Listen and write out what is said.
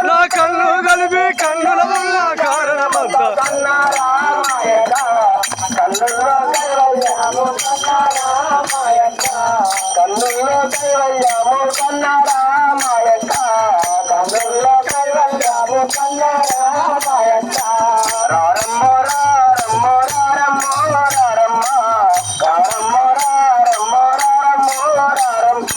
నా కళ్ళు కలిపి కన్నుల వల్ల కారణమంతా కన్నుల్లో కైవల్యాము కన్నారామాయక్క కన్నుల్లో కైవల్యాము కన్నారామాయక్క రారమ్మో రారమ్మో రారమ్మో రారమ్మ రారమ్మో రారమ్మో రారమ్మో రారమ్మ